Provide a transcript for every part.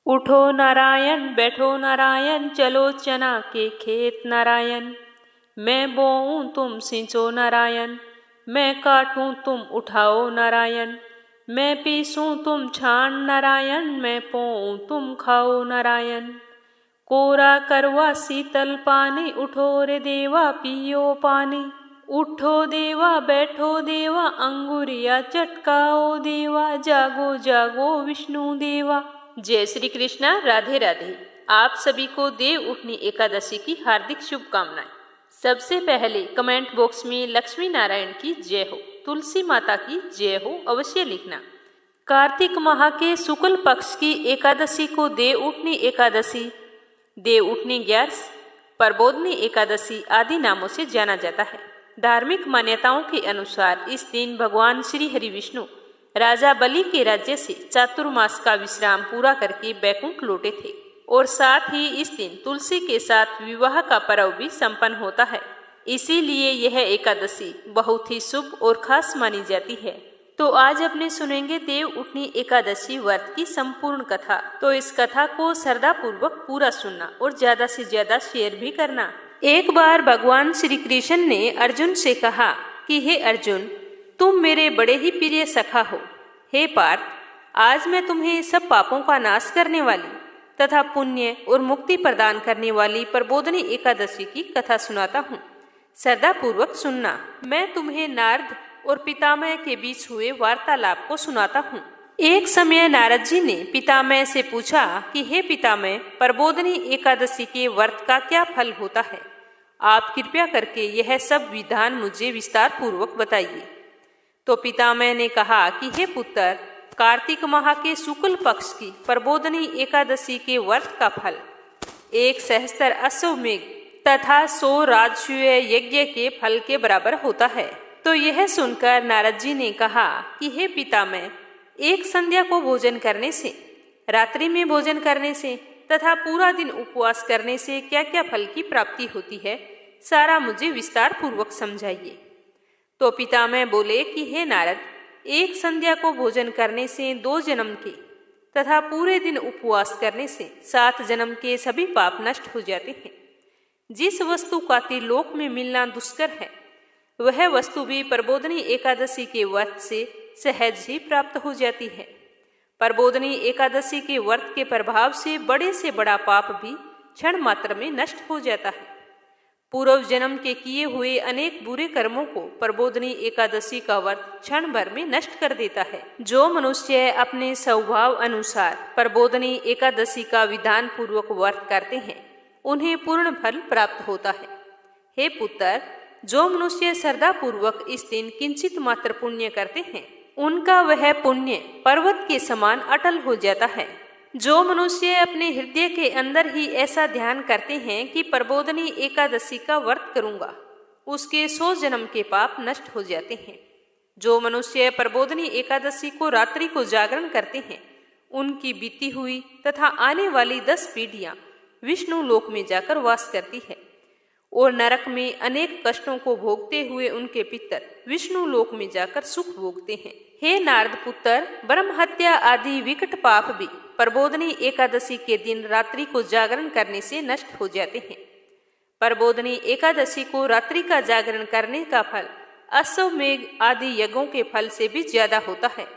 उठो नारायण, बैठो नारायण, चलो चना के खेत नारायण। मैं बोऊं तुम सींचो नारायण, मैं काटूं तुम उठाओ नारायण। मैं पीसूं तुम छान नारायण, मैं पोऊं तुम खाओ नारायण। कोरा करवा शीतल पानी, उठो रे देवा पियो पानी। उठो देवा बैठो देवा, अंगुरिया चटकाओ देवा। जागो जागो विष्णु देवा। जय श्री कृष्णा, राधे राधे। आप सभी को देव उठनी एकादशी की हार्दिक शुभकामनाएं। सबसे पहले कमेंट बॉक्स में लक्ष्मी नारायण की जय हो, तुलसी माता की जय हो अवश्य लिखना। कार्तिक माह के शुक्ल पक्ष की एकादशी को देव उठनी एकादशी, देव उठनी ग्यारस, प्रबोधनी एकादशी आदि नामों से जाना जाता है। धार्मिक मान्यताओं के अनुसार इस दिन भगवान श्री हरि विष्णु राजा बलि के राज्य से चातुर्मास का विश्राम पूरा करके बैकुंठ लौटे थे और साथ ही इस दिन तुलसी के साथ विवाह का पर्व भी संपन्न होता है। इसीलिए यह एकादशी बहुत ही शुभ और खास मानी जाती है। तो आज अपने सुनेंगे देव उठनी एकादशी व्रत की संपूर्ण कथा। तो इस कथा को श्रद्धा पूर्वक पूरा सुनना और ज्यादा से ज्यादा शेयर भी करना। एक बार भगवान श्री कृष्ण ने अर्जुन से कहा कि हे अर्जुन, तुम मेरे बड़े ही प्रिय सखा हो। हे पार्थ, आज मैं तुम्हें सब पापों का नाश करने वाली तथा पुण्य और मुक्ति प्रदान करने वाली प्रबोधनी एकादशी की कथा सुनाता हूँ। श्रद्धा पूर्वक सुनना। मैं तुम्हें नारद और पितामह के बीच हुए वार्तालाप को सुनाता हूँ। एक समय नारद जी ने पितामह से पूछा कि हे पितामह, प्रबोधनी एकादशी के व्रत का क्या फल होता है? आप कृपया करके यह सब विधान मुझे विस्तार पूर्वक बताइए। तो पितामह ने कहा कि हे पुत्र, कार्तिक माह के शुक्ल पक्ष की प्रबोधनी एकादशी के व्रत का फल 1 सहस्त्र अश्वमेघ तथा 100 राजसूय यज्ञ के फल के बराबर होता है। तो यह सुनकर नारद जी ने कहा कि हे पितामह, एक संध्या को भोजन करने से, रात्रि में भोजन करने से तथा पूरा दिन उपवास करने से क्या क्या फल की प्राप्ति होती है, सारा मुझे विस्तार पूर्वक समझाइए। तो पितामह बोले कि हे नारद, एक संध्या को भोजन करने से 2 जन्म के तथा पूरे दिन उपवास करने से 7 जन्म के सभी पाप नष्ट हो जाते हैं। जिस वस्तु का त्रिलोक में मिलना दुष्कर है, वह वस्तु भी प्रबोधनी एकादशी के व्रत से सहज ही प्राप्त हो जाती है। प्रबोधनी एकादशी के व्रत के प्रभाव से बड़ा पाप भी क्षण मात्र में नष्ट हो जाता है। पूर्व जन्म के किए हुए अनेक बुरे कर्मों को प्रबोधनी एकादशी का व्रत क्षण भर में नष्ट कर देता है। जो मनुष्य अपने स्वभाव अनुसार प्रबोधनी एकादशी का विधान पूर्वक व्रत करते हैं, उन्हें पूर्ण फल प्राप्त होता है। हे पुत्र, जो मनुष्य श्रद्धा पूर्वक इस दिन किंचित मात्र पुण्य करते हैं, उनका वह पुण्य पर्वत के समान अटल हो जाता है। जो मनुष्य अपने हृदय के अंदर ही ऐसा ध्यान करते हैं कि प्रबोधनी एकादशी का व्रत करूंगा, उसके 100 जन्म के पाप नष्ट हो जाते हैं। जो मनुष्य प्रबोधनी एकादशी को रात्रि को जागरण करते हैं, उनकी बीती हुई तथा आने वाली 10 पीढ़ियां विष्णु लोक में जाकर वास करती है और नरक में अनेक कष्टों को भोगते हुए उनके पितर विष्णु लोक में जाकर सुख भोगते हैं। हे नारद पुत्र, ब्रह्म हत्या आदि विकट पाप भी प्रबोधनी एकादशी के दिन रात्रि को जागरण करने से नष्ट हो जाते हैं। प्रबोधनी एकादशी को रात्रि का जागरण करने का फल अश्वमेघ आदि यज्ञों के फल से भी ज्यादा होता है।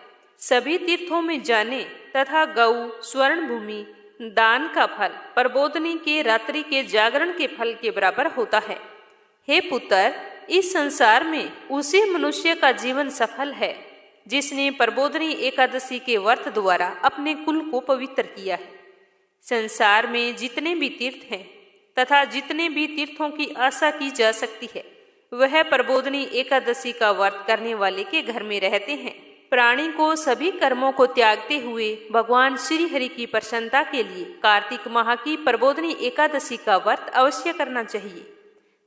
सभी तीर्थों में जाने तथा गौ स्वर्ण भूमि दान का फल प्रबोधनी के रात्रि के जागरण के फल के बराबर होता है। हे पुत्र, इस संसार में उसी मनुष्य का जीवन सफल है जिसने प्रबोधनी एकादशी के व्रत द्वारा अपने कुल को पवित्र किया है। संसार में जितने भी तीर्थ हैं तथा जितने भी तीर्थों की आशा की जा सकती है, वह प्रबोधनी एकादशी का व्रत करने वाले के घर में रहते हैं। प्राणी को सभी कर्मों को त्यागते हुए भगवान श्री हरि की प्रसन्नता के लिए कार्तिक माह की प्रबोधनी एकादशी का व्रत अवश्य करना चाहिए।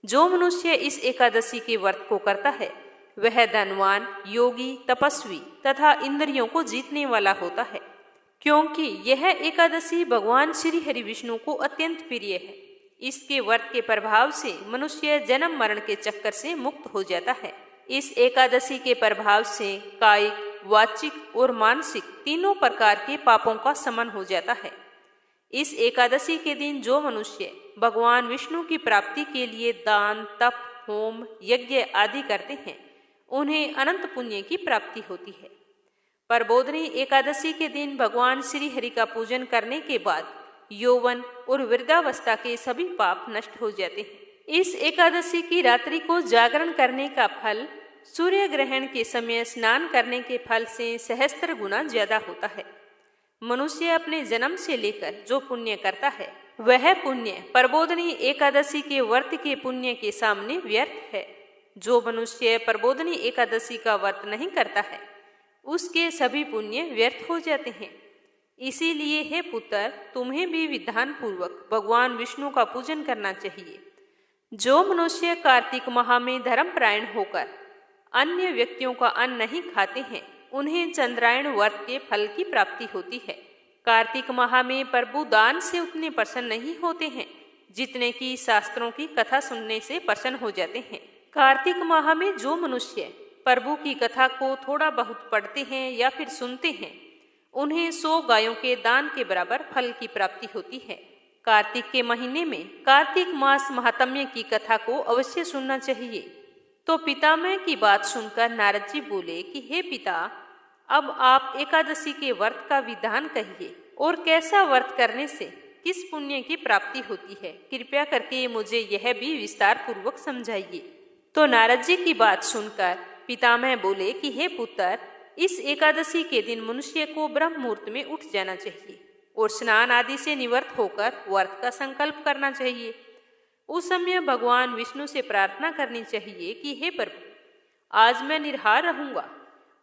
जो मनुष्य इस एकादशी के व्रत को करता है, वह धनवान, योगी, तपस्वी तथा इंद्रियों को जीतने वाला होता है, क्योंकि यह एकादशी भगवान श्री हरि विष्णु को अत्यंत प्रिय है। इसके व्रत के प्रभाव से मनुष्य जन्म मरण के चक्कर से मुक्त हो जाता है। इस एकादशी के प्रभाव से कायिक, वाचिक और मानसिक तीनों प्रकार के पापों का शमन हो जाता है। इस एकादशी के दिन जो मनुष्य भगवान विष्णु की प्राप्ति के लिए दान, तप, होम, यज्ञ आदि करते हैं, उन्हें अनंत पुण्य की प्राप्ति होती है। प्रबोधिनी एकादशी के दिन भगवान श्री हरि का पूजन करने के बाद यौवन और वृद्धावस्था के सभी पाप नष्ट हो जाते हैं। इस एकादशी की रात्रि को जागरण करने का फल सूर्य ग्रहण के समय स्नान करने के फल से सहस्त्र गुना ज्यादा होता है। मनुष्य अपने जन्म से लेकर जो पुण्य करता है, वह पुण्य प्रबोधिनी एकादशी के व्रत के पुण्य के सामने व्यर्थ है। जो मनुष्य प्रबोधिनी एकादशी का व्रत नहीं करता है, उसके सभी पुण्य व्यर्थ हो जाते हैं। इसीलिए हे पुत्र, तुम्हें भी विधान पूर्वक भगवान विष्णु का पूजन करना चाहिए। जो मनुष्य कार्तिक माह में धर्मपरायण होकर अन्य व्यक्तियों का अन्न नहीं खाते हैं, उन्हें चंद्रायण व्रत के फल की प्राप्ति होती है। कार्तिक माह में प्रभु दान से उतने प्रसन्न नहीं होते हैं जितने कि शास्त्रों की कथा सुनने से प्रसन्न हो जाते हैं। कार्तिक माह में जो मनुष्य प्रभु की कथा को थोड़ा बहुत पढ़ते हैं या फिर सुनते हैं, उन्हें 100 गायों के दान के बराबर फल की प्राप्ति होती है। कार्तिक के महीने में कार्तिक मास महात्म्य की कथा को अवश्य सुनना चाहिए। तो पितामह की बात सुनकर नारद जी बोले कि हे पिता, अब आप एकादशी के व्रत का विधान कहिए और कैसा व्रत करने से किस पुण्य की प्राप्ति होती है, कृपया करके मुझे यह भी विस्तार पूर्वक समझाइए। तो नारद जी की बात सुनकर पितामह बोले कि हे पुत्र, इस एकादशी के दिन मनुष्य को ब्रह्म मुहूर्त में उठ जाना चाहिए और स्नान आदि से निवृत्त होकर व्रत का संकल्प करना चाहिए। उस समय भगवान विष्णु से प्रार्थना करनी चाहिए कि हे प्रभु, आज मैं निराहार रहूंगा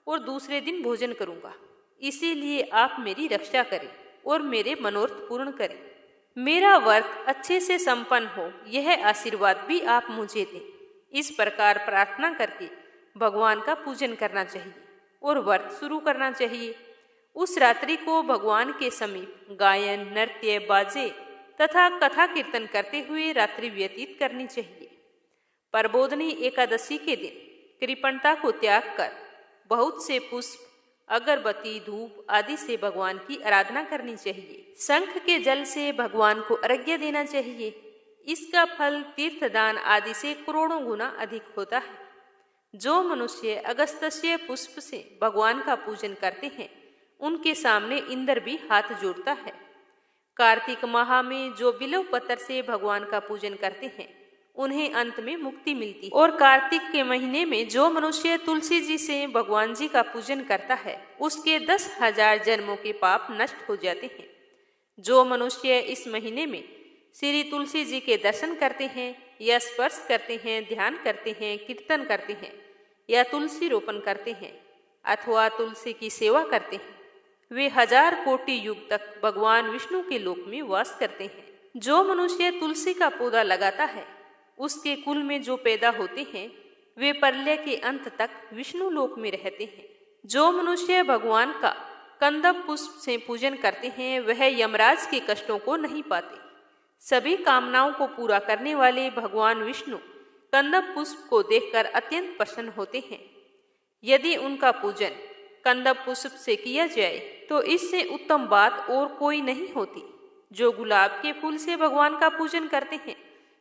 और दूसरे दिन भोजन करूंगा, इसीलिए आप मेरी रक्षा करें और मेरे मनोरथ पूर्ण करें। मेरा व्रत अच्छे से संपन्न हो, यह आशीर्वाद भी आप मुझे दें। इस प्रकार प्रार्थना करके भगवान का पूजन करना चाहिए और व्रत शुरू करना चाहिए। उस रात्रि को भगवान के समीप गायन, नृत्य, बाजे तथा कथा कीर्तन करते हुए रात्रि व्यतीत करनी चाहिए। प्रबोधिनी एकादशी के दिन कृपणता को त्याग कर बहुत से पुष्प, अगरबत्ती, धूप आदि से भगवान की आराधना करनी चाहिए। शंख के जल से भगवान को अर्घ्य देना चाहिए। इसका फल तीर्थदान आदि से करोड़ों गुना अधिक होता है। जो मनुष्य अगस्त्य पुष्प से भगवान का पूजन करते हैं, उनके सामने इंद्र भी हाथ जोड़ता है। कार्तिक माह में जो बिल्व पत्र से भगवान का पूजन करते हैं, उन्हें अंत में मुक्ति मिलती है। और कार्तिक के महीने में जो मनुष्य तुलसी जी से भगवान जी का पूजन करता है, उसके 10,000 जन्मों के पाप नष्ट हो जाते हैं। जो मनुष्य इस महीने में श्री तुलसी जी के दर्शन करते हैं या स्पर्श करते हैं, ध्यान करते हैं, कीर्तन करते हैं या तुलसी रोपण करते हैं अथवा तुलसी की सेवा करते हैं, वे 1000 कोटि युग तक भगवान विष्णु के लोक में वास करते हैं। जो मनुष्य तुलसी का पौधा लगाता है, उसके कुल में जो पैदा होते हैं, वे प्रलय के अंत तक विष्णु लोक में रहते हैं। जो मनुष्य भगवान का कंदम पुष्प से पूजन करते हैं, वह यमराज के कष्टों को नहीं पाते। सभी कामनाओं को पूरा करने वाले भगवान विष्णु कंदम पुष्प को देखकर अत्यंत प्रसन्न होते हैं। यदि उनका पूजन कंदम पुष्प से किया जाए तो इससे उत्तम बात और कोई नहीं होती। जो गुलाब के फूल से भगवान का पूजन करते हैं,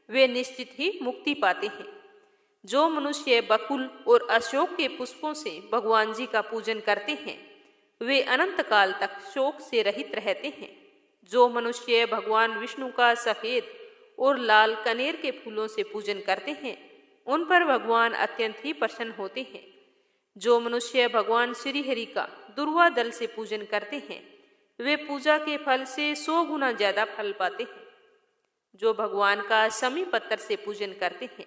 वे निश्चित ही मुक्ति पाते हैं। जो मनुष्य बकुल और अशोक के पुष्पों से भगवान जी का पूजन करते हैं, वे अनंत काल तक शोक से रहित रहते हैं। जो मनुष्य भगवान विष्णु का सफेद और लाल कनेर के फूलों से पूजन करते हैं, उन पर भगवान अत्यंत ही प्रसन्न होते हैं। जो मनुष्य भगवान श्री हरि का दुर्वा दल से पूजन करते हैं, वे पूजा के फल से 100 गुना ज्यादा फल पाते हैं। जो भगवान का शमी पत्थर से पूजन करते हैं,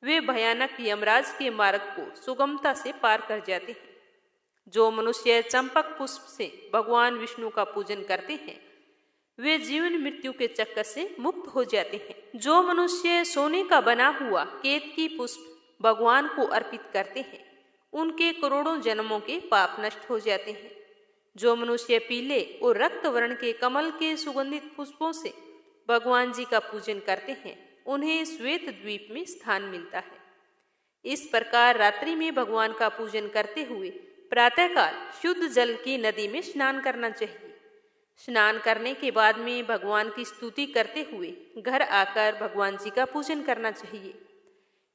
वे भयानक यमराज के मार्ग को सुगमता से पार कर जाते हैं। जो मनुष्य चंपक पुष्प से भगवान विष्णु का पूजन करते हैं, वे जीवन मृत्यु के चक्कर से मुक्त हो जाते हैं। जो मनुष्य सोने का बना हुआ केतकी पुष्प भगवान को अर्पित करते हैं, उनके करोड़ों जन्मों के पाप नष्ट हो जाते हैं। जो मनुष्य पीले और रक्त वर्ण के कमल के सुगंधित पुष्पों से भगवान जी का पूजन करते हैं, उन्हें श्वेत द्वीप में स्थान मिलता है। इस प्रकार रात्रि में भगवान का पूजन करते हुए प्रातःकाल शुद्ध जल की नदी में स्नान करना चाहिए। स्नान करने के बाद में भगवान की स्तुति करते हुए घर आकर भगवान जी का पूजन करना चाहिए।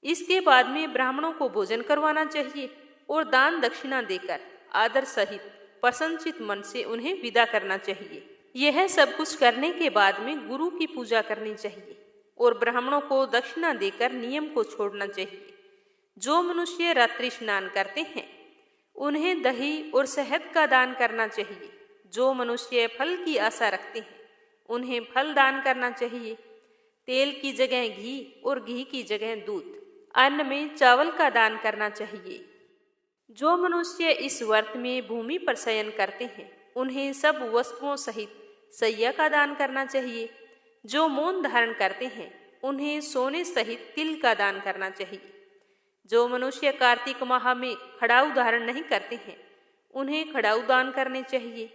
इसके बाद में ब्राह्मणों को भोजन करवाना चाहिए और दान दक्षिणा देकर आदर सहित प्रसन्नचित मन से उन्हें विदा करना चाहिए। यह सब कुछ करने के बाद में गुरु की पूजा करनी चाहिए और ब्राह्मणों को दक्षिणा देकर नियम को छोड़ना चाहिए। जो मनुष्य रात्रि स्नान करते हैं उन्हें दही और शहद का दान करना चाहिए। जो मनुष्य फल की आशा रखते हैं उन्हें फल दान करना चाहिए। तेल की जगह घी और घी की जगह दूध, अन्न में चावल का दान करना चाहिए। जो मनुष्य इस व्रत में भूमि पर शयन करते हैं उन्हें सब वस्तुओं सहित सैया का दान करना चाहिए। जो मौन धारण करते हैं उन्हें सोने सहित तिल का दान करना चाहिए। जो मनुष्य कार्तिक माह में खड़ाऊ धारण नहीं करते हैं उन्हें खड़ाऊ दान करने चाहिए।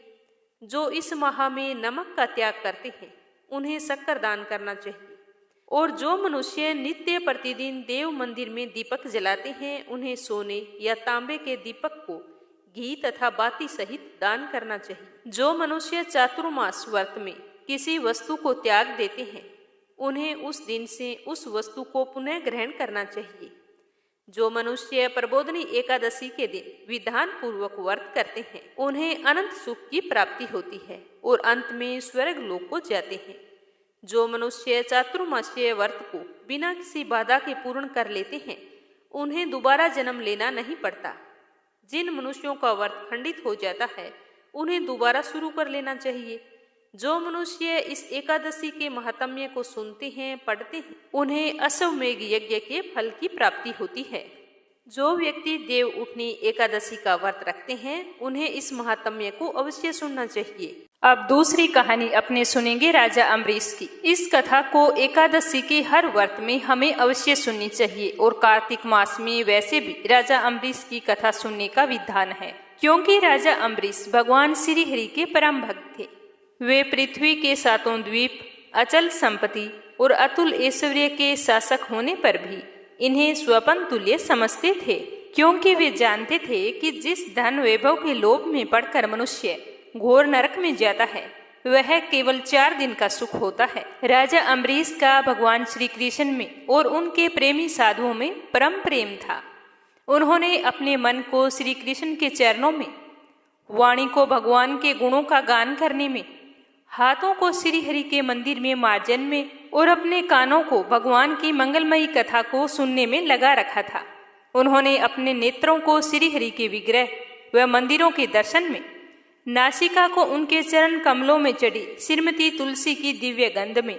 जो इस माह में नमक का त्याग करते हैं उन्हें शक्कर दान करना चाहिए। और जो मनुष्य नित्य प्रतिदिन देव मंदिर में दीपक जलाते हैं उन्हें सोने या तांबे के दीपक को घी तथा बाती सहित दान करना चाहिए। जो मनुष्य चातुर्मास व्रत में किसी वस्तु को त्याग देते हैं उन्हें उस दिन से उस वस्तु को पुनः ग्रहण करना चाहिए। जो मनुष्य प्रबोधनी एकादशी के दिन विधान पूर्वक व्रत करते हैं उन्हें अनंत सुख की प्राप्ति होती है और अंत में स्वर्ग लोक को जाते हैं। जो मनुष्य चातुर्मासीय व्रत को बिना किसी बाधा के पूर्ण कर लेते हैं उन्हें दोबारा जन्म लेना नहीं पड़ता। जिन मनुष्यों का व्रत खंडित हो जाता है उन्हें दोबारा शुरू कर लेना चाहिए। जो मनुष्य इस एकादशी के महात्म्य को सुनते हैं, पढ़ते हैं, उन्हें अश्वमेघ यज्ञ के फल की प्राप्ति होती है। जो व्यक्ति देव उठनी एकादशी का व्रत रखते हैं उन्हें इस महात्म्य को अवश्य सुनना चाहिए। अब दूसरी कहानी अपने सुनेंगे राजा अम्बरीश की। इस कथा को एकादशी के हर व्रत में हमें अवश्य सुननी चाहिए और कार्तिक मास में वैसे भी राजा अम्बरीश की कथा सुनने का विधान है, क्योंकि राजा अम्बरीश भगवान श्री हरि के परम भक्त थे। वे पृथ्वी के 7 द्वीप, अचल संपत्ति और अतुल ऐश्वर्य के शासक होने पर भी इन्हें स्वपन तुल्य समझते थे, क्योंकि वे जानते थे कि जिस धन वैभव के लोभ में पड़कर मनुष्य घोर नरक में जाता है वह केवल 4 दिन का सुख होता है। राजा अम्बरीश का भगवान श्री कृष्ण में और उनके प्रेमी साधुओं में परम प्रेम था। उन्होंने अपने मन को श्री कृष्ण के चरणों में, वाणी को भगवान के गुणों का गान करने में, हाथों को श्री हरि के मंदिर में मार्जन में और अपने कानों को भगवान की मंगलमयी कथा को सुनने में लगा रखा था। उन्होंने अपने नेत्रों को श्री हरि के विग्रह व मंदिरों के दर्शन में, नासिका को उनके चरण कमलों में चढ़ी श्रीमती तुलसी की दिव्य गंध में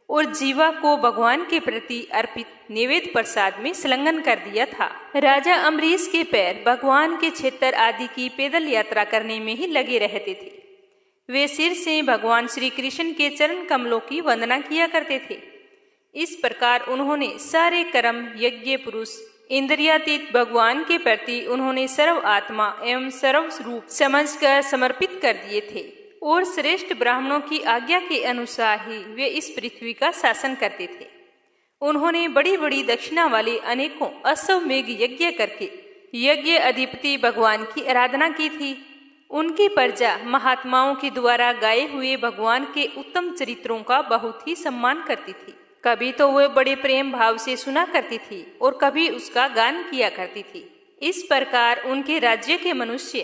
और जीवा को भगवान के प्रति अर्पित निवेद प्रसाद में संलग्न कर दिया था। राजा अम्बरीश के पैर भगवान के क्षेत्र आदि की पैदल यात्रा करने में ही लगे रहते थे। वे सिर से भगवान श्री कृष्ण के चरण कमलों की वंदना किया करते थे। इस प्रकार उन्होंने सारे कर्म, यज्ञ, पुरुष, इंद्रियातीत भगवान के प्रति उन्होंने सर्व आत्मा एवं सर्व रूप समझकर समर्पित कर दिए थे और श्रेष्ठ ब्राह्मणों की आज्ञा के अनुसार ही वे इस पृथ्वी का शासन करते थे। उन्होंने बड़ी बड़ी दक्षिणा वाले अनेकों अश्वमेघ यज्ञ करके यज्ञ अधिपति भगवान की आराधना की थी। उनकी प्रजा महात्माओं के द्वारा गाए हुए भगवान के उत्तम चरित्रों का बहुत ही सम्मान करती थी। कभी तो वे बड़े प्रेम भाव से सुना करती थी और कभी उसका गान किया करती थी। इस प्रकार उनके राज्य के मनुष्य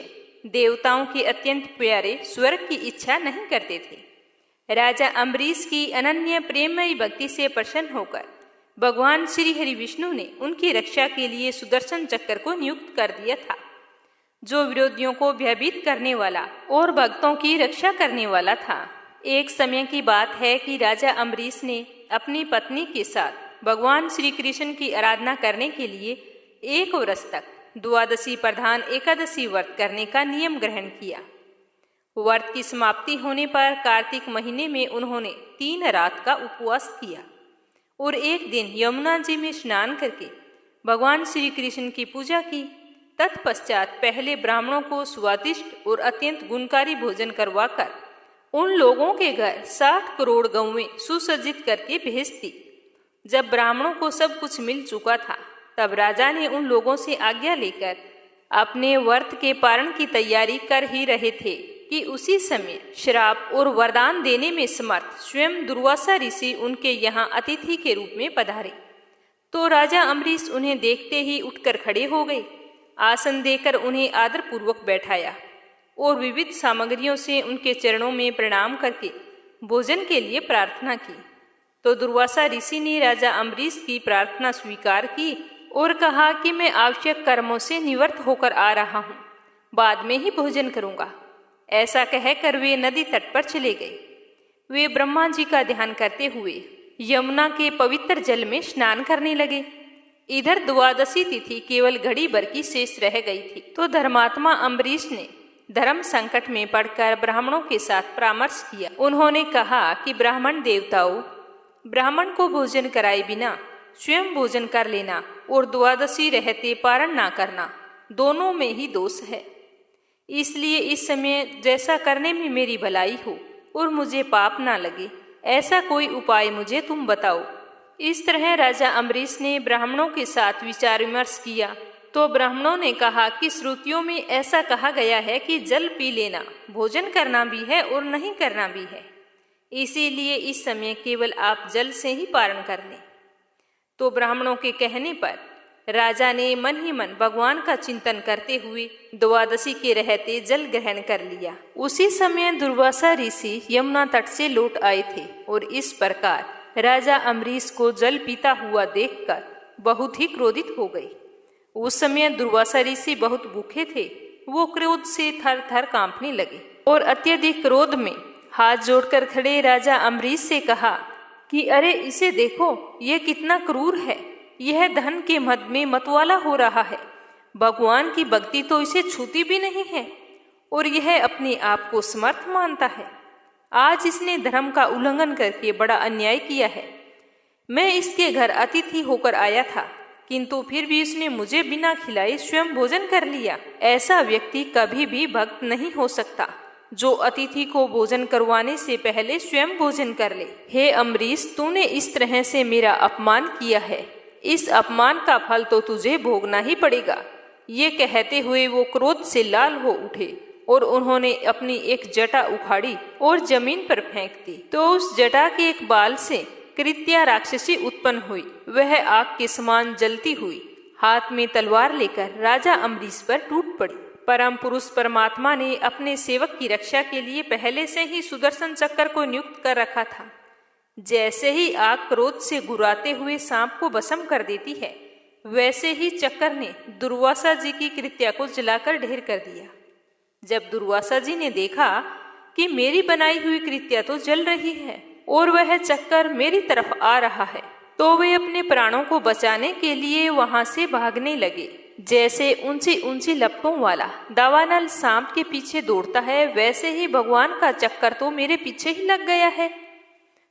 देवताओं के अत्यंत प्यारे स्वर्ग की इच्छा नहीं करते थे। राजा अम्बरीश की अनन्य प्रेममयी भक्ति से प्रसन्न होकर भगवान श्री हरि विष्णु ने उनकी रक्षा के लिए सुदर्शन चक्र को नियुक्त कर दिया था, जो विरोधियों को भयभीत करने वाला और भक्तों की रक्षा करने वाला था। एक समय की बात है कि राजा अम्बरीश ने अपनी पत्नी के साथ भगवान श्री कृष्ण की आराधना करने के लिए 1 वर्ष तक द्वादशी प्रधान एकादशी व्रत करने का नियम ग्रहण किया। व्रत की समाप्ति होने पर कार्तिक महीने में उन्होंने 3 रात का उपवास किया और एक दिन यमुना जी में स्नान करके भगवान श्री कृष्ण की पूजा की। तत्पश्चात पहले ब्राह्मणों को स्वादिष्ट और अत्यंत गुणकारी भोजन करवाकर उन लोगों के घर 60 करोड़ गौवें सुसज्जित करके भेज दी। जब ब्राह्मणों को सब कुछ मिल चुका था तब राजा ने उन लोगों से आज्ञा लेकर अपने व्रत के पारण की तैयारी कर ही रहे थे कि उसी समय श्राप और वरदान देने में समर्थ स्वयं दुर्वासा ऋषि उनके यहाँ अतिथि के रूप में पधारे। तो राजा अम्बरीश उन्हें देखते ही उठकर खड़े हो गए। आसन देकर उन्हें आदरपूर्वक बैठाया और विविध सामग्रियों से उनके चरणों में प्रणाम करके भोजन के लिए प्रार्थना की। तो दुर्वासा ऋषि ने राजा अम्बरीश की प्रार्थना स्वीकार की और कहा कि मैं आवश्यक कर्मों से निवृत्त होकर आ रहा हूँ, बाद में ही भोजन करूँगा। ऐसा कहकर वे नदी तट पर चले गए। वे ब्रह्मा जी का ध्यान करते हुए यमुना के पवित्र जल में स्नान करने लगे। इधर द्वादशी तिथि केवल घड़ी भर की शेष रह गई थी। तो धर्मात्मा अम्बरीश ने धर्म संकट में पड़कर ब्राह्मणों के साथ परामर्श किया। उन्होंने कहा कि ब्राह्मण देवताओं, ब्राह्मण को भोजन कराए बिना स्वयं भोजन कर लेना और द्वादशी रहते पारण ना करना, दोनों में ही दोष है। इसलिए इस समय जैसा करने में मेरी भलाई हो और मुझे पाप ना लगे, ऐसा कोई उपाय मुझे तुम बताओ। इस तरह राजा अम्बरीश ने ब्राह्मणों के साथ विचार विमर्श किया। तो ब्राह्मणों ने कहा कि श्रुतियों में ऐसा कहा गया है कि जल पी लेना भोजन करना भी है और नहीं करना भी है, इसीलिए इस समय केवल आप जल से ही पारण कर लें। तो ब्राह्मणों के कहने पर राजा ने मन ही मन भगवान का चिंतन करते हुए द्वादशी के रहते जल ग्रहण कर लिया। उसी समय दुर्वासा ऋषि यमुना तट से लौट आए थे और इस प्रकार राजा अम्बरीश को जल पीता हुआ देखकर बहुत ही क्रोधित हो गए। उस समय दुर्वासा ऋषि बहुत भूखे थे। वो क्रोध से थर थर कांपने लगे और अत्यधिक क्रोध में हाथ जोड़कर खड़े राजा अम्बरीश से कहा कि अरे इसे देखो, ये कितना क्रूर है। यह धन के मद में मतवाला हो रहा है। भगवान की भक्ति तो इसे छूती भी नहीं है और यह अपने आप को समर्थ मानता है। आज इसने धर्म का उल्लंघन करके बड़ा अन्याय किया है। मैं इसके घर अतिथि होकर आया था, किंतु फिर भी इसने मुझे बिना खिलाए स्वयं भोजन कर लिया। ऐसा व्यक्ति कभी भी भक्त नहीं हो सकता जो अतिथि को भोजन करवाने से पहले स्वयं भोजन कर ले। हे अम्बरीश, तूने इस तरह से मेरा अपमान किया है, इस अपमान का फल तो तुझे भोगना ही पड़ेगा। ये कहते हुए वो क्रोध से लाल हो उठे और उन्होंने अपनी एक जटा उखाड़ी और जमीन पर फेंक दी। तो उस जटा के एक बाल से कृत्या राक्षसी उत्पन्न हुई। वह आग के समान जलती हुई हाथ में तलवार लेकर राजा अम्बरीश पर टूट पड़ी। परम पुरुष परमात्मा ने अपने सेवक की रक्षा के लिए पहले से ही सुदर्शन चक्र को नियुक्त कर रखा था। जैसे ही आग क्रोध से गुर्राते हुए सांप को भस्म कर देती है, वैसे ही चक्र ने दुर्वासा जी की कृत्या को जलाकर ढेर कर दिया। जब दुर्वासा जी ने देखा कि मेरी बनाई हुई कृत्या तो जल रही है और वह चक्कर मेरी तरफ आ रहा है, तो वे अपने प्राणों को बचाने के लिए वहां से भागने लगे। जैसे ऊंची ऊंची लपटों वाला दावानल सांप के पीछे दौड़ता है, वैसे ही भगवान का चक्कर तो मेरे पीछे ही लग गया है।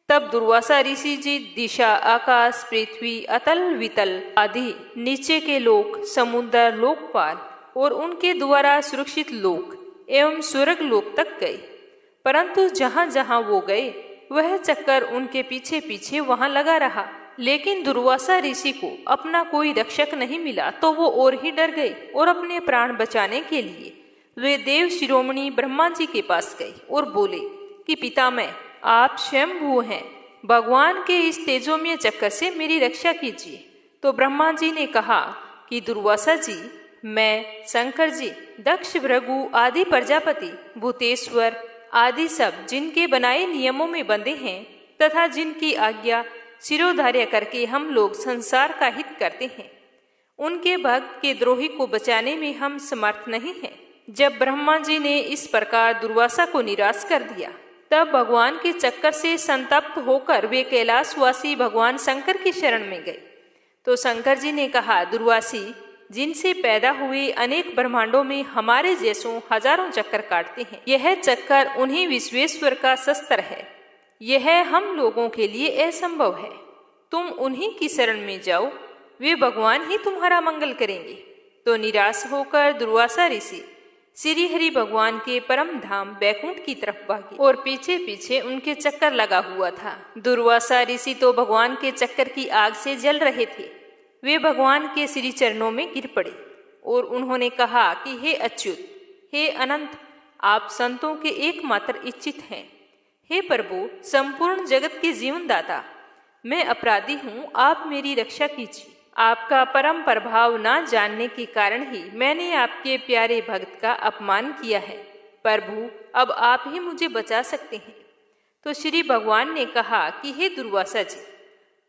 तब दुर्वासा ऋषि जी दिशा, आकाश, पृथ्वी, अतल वितल आदि नीचे के लोक, समुद्र, लोकपाल और उनके द्वारा सुरक्षित लोक एवं स्वर्ग लोक तक गए। परंतु जहां जहां वो गए वह चक्कर उनके पीछे पीछे वहां लगा रहा। लेकिन दुर्वासा ऋषि को अपना कोई रक्षक नहीं मिला, तो वो और ही डर गए और अपने प्राण बचाने के लिए वे देव शिरोमणि ब्रह्मा जी के पास गए और बोले कि पितामह, आप स्वयंभू हैं, भगवान के इस तेजोमय चक्कर से मेरी रक्षा कीजिए। तो ब्रह्मा जी ने कहा कि दुर्वासा जी, मैं, शंकर जी, दक्ष, भृगु आदि प्रजापति, भूतेश्वर आदि सब जिनके बनाए नियमों में बंधे हैं तथा जिनकी आज्ञा शिरोधार्य करके हम लोग संसार का हित करते हैं, उनके भक्त के द्रोही को बचाने में हम समर्थ नहीं हैं। जब ब्रह्मा जी ने इस प्रकार दुर्वासा को निराश कर दिया, तब भगवान के चक्कर से संतप्त होकर वे कैलाशवासी भगवान शंकर की शरण में गए। तो शंकर जी ने कहा, दुर्वासी, जिनसे पैदा हुए अनेक ब्रह्मांडों में हमारे जैसों हजारों चक्कर काटते हैं, यह चक्कर उन्हीं विश्वेश्वर का शस्त्र है। यह हम लोगों के लिए असंभव है। तुम उन्हीं की शरण में जाओ, वे भगवान ही तुम्हारा मंगल करेंगे। तो निराश होकर दुर्वासा ऋषि श्री हरि भगवान के परम धाम बैकुंठ की तरफ भागे और पीछे पीछे उनके चक्कर लगा हुआ था। दुर्वासा ऋषि तो भगवान के चक्कर की आग से जल रहे थे। वे भगवान के श्री चरणों में गिर पड़े और उन्होंने कहा कि हे अच्युत, हे अनंत, आप संतों के एकमात्र इच्छित हैं। हे प्रभु, संपूर्ण जगत के जीवनदाता, मैं अपराधी हूँ, आप मेरी रक्षा कीजिए। आपका परम प्रभाव ना जानने के कारण ही मैंने आपके प्यारे भक्त का अपमान किया है। प्रभु, अब आप ही मुझे बचा सकते हैं। तो श्री भगवान ने कहा कि हे दुर्वासा जी,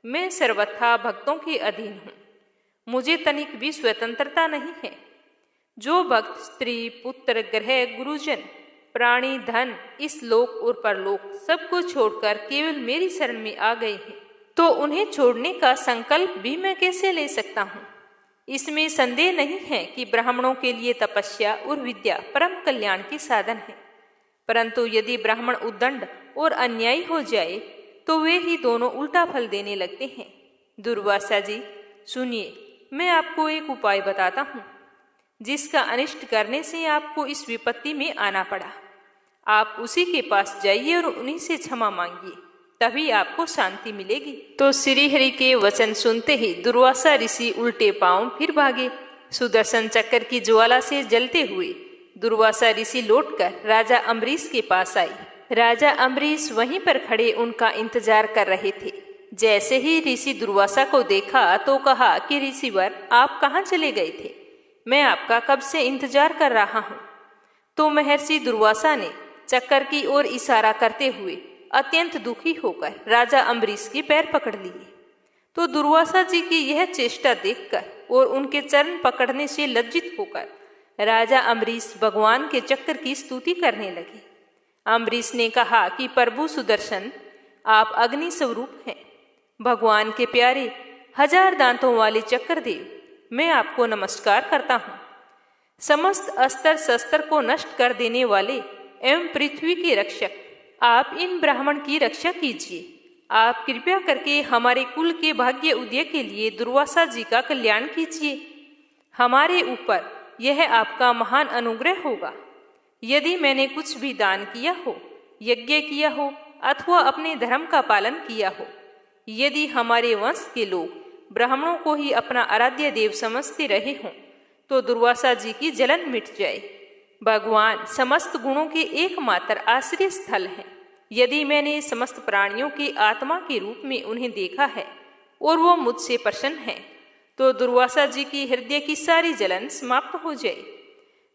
मैं सर्वथा भक्तों के अधीन हूँ, मुझे तनिक भी स्वतंत्रता नहीं है। जो भक्त स्त्री, पुत्र, ग्रह, गुरुजन, प्राणी, धन, इस लोक और परलोक सबको छोड़कर केवल मेरी शरण में आ गए हैं, तो उन्हें छोड़ने का संकल्प भी मैं कैसे ले सकता हूँ। इसमें संदेह नहीं है कि ब्राह्मणों के लिए तपस्या और विद्या परम कल्याण के साधन है, परंतु यदि ब्राह्मण उद्दंड और अन्यायी हो जाए तो वे ही दोनों उल्टा फल देने लगते हैं। दुर्वासा जी सुनिए, मैं आपको एक उपाय बताता हूँ जिसका अनिष्ट करने से आपको इस विपत्ति में आना पड़ा। आप उसी के पास जाइए और उन्हीं से क्षमा मांगिए, तभी आपको शांति मिलेगी। तो श्री हरि के वचन सुनते ही दुर्वासा ऋषि उल्टे पांव फिर भागे। सुदर्शन चक्र की ज्वाला से जलते हुए दुर्वासा ऋषि लौटकर राजा अम्बरीश के पास आई। राजा अम्बरीश वहीं पर खड़े उनका इंतजार कर रहे थे। जैसे ही ऋषि दुर्वासा को देखा तो कहा कि ऋषिवर, आप कहाँ चले गए थे? मैं आपका कब से इंतजार कर रहा हूँ। तो महर्षि दुर्वासा ने चक्कर की ओर इशारा करते हुए अत्यंत दुखी होकर राजा अम्बरीश के पैर पकड़ लिए। तो दुर्वासा जी की यह चेष्टा देखकर और उनके चरण पकड़ने से लज्जित होकर राजा अम्बरीश भगवान के चक्कर की स्तुति करने लगे। अम्बरीश ने कहा कि प्रभु सुदर्शन, आप अग्नि स्वरूप हैं, भगवान के प्यारे 1000 दांतों वाले चक्रदेव, मैं आपको नमस्कार करता हूँ। समस्त अस्त्र शस्त्र को नष्ट कर देने वाले एवं पृथ्वी के रक्षक, आप इन ब्राह्मण की रक्षा कीजिए। आप कृपया करके हमारे कुल के भाग्य उदय के लिए दुर्वासा जी का कल्याण कीजिए। हमारे ऊपर यह आपका महान अनुग्रह होगा। यदि मैंने कुछ भी दान किया हो, यज्ञ किया हो अथवा अपने धर्म का पालन किया हो, यदि हमारे वंश के लोग ब्राह्मणों को ही अपना आराध्य देव समझते रहे हों, तो दुर्वासा जी की जलन मिट जाए। भगवान समस्त गुणों के एकमात्र आश्रय स्थल हैं। यदि मैंने समस्त प्राणियों की आत्मा के रूप में उन्हें देखा है और वो मुझसे प्रसन्न है, तो दुर्वासा जी की हृदय की सारी जलन समाप्त हो जाए।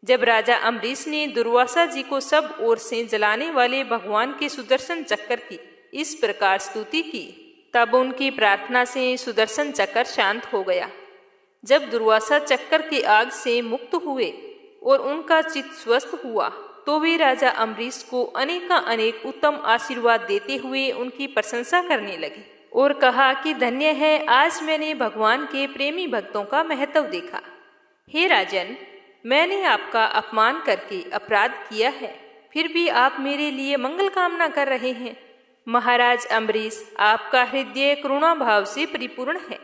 जब राजा अम्बरीश ने दुर्वासा जी को सब ओर से जलाने वाले भगवान के सुदर्शन चक्र की इस प्रकार स्तुति की, तब उनकी प्रार्थना से सुदर्शन चक्र शांत हो गया। जब दुर्वासा चक्र के आग से मुक्त हुए और उनका चित्त स्वस्थ हुआ, तो वे राजा अम्बरीश को अनेक उत्तम आशीर्वाद देते हुए उनकी प्रशंसा करने लगे और कहा कि धन्य है, आज मैंने भगवान के प्रेमी भक्तों का महत्व देखा। हे राजन, मैंने आपका अपमान करके अपराध किया है, फिर भी आप मेरे लिए मंगल कामना कर रहे हैं। महाराज अम्बरीश, आपका हृदय करुणा भाव से परिपूर्ण है।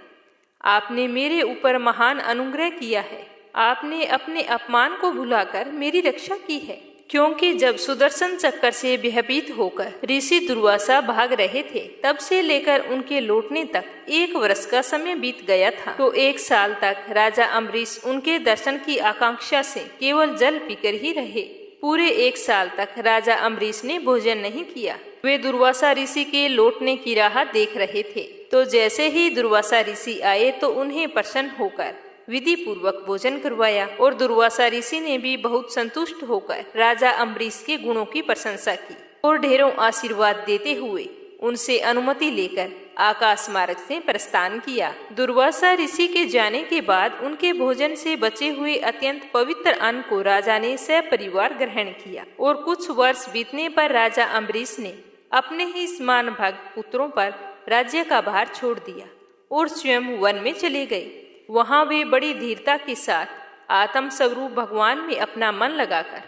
आपने मेरे ऊपर महान अनुग्रह किया है। आपने अपने अपमान को भुलाकर मेरी रक्षा की है, क्योंकि जब सुदर्शन चक्कर से भयभीत होकर ऋषि दुर्वासा भाग रहे थे, तब से लेकर उनके लौटने तक 1 वर्ष का समय बीत गया था। तो 1 साल तक राजा अम्बरीश उनके दर्शन की आकांक्षा से केवल जल पीकर ही रहे। पूरे 1 साल तक राजा अम्बरीश ने भोजन नहीं किया। वे दुर्वासा ऋषि के लौटने की राह देख रहे थे। तो जैसे ही दुर्वासा ऋषि आए तो उन्हें प्रसन्न होकर विधि पूर्वक भोजन करवाया और दुर्वासा ऋषि ने भी बहुत संतुष्ट होकर राजा अम्बरीश के गुणों की प्रशंसा की और ढेरों आशीर्वाद देते हुए उनसे अनुमति लेकर आकाश मार्ग से प्रस्थान किया। दुर्वासा ऋषि के जाने के बाद उनके भोजन से बचे हुए अत्यंत पवित्र अन्न को राजा ने सपरिवार ग्रहण किया और कुछ वर्ष बीतने पर राजा अम्बरीश ने अपने ही समान भक्त पुत्रों पर राज्य का भार छोड़ दिया और स्वयं वन में चले गए। वहां वे बड़ी धीरता के साथ आत्म स्वरूप भगवान में अपना मन लगाकर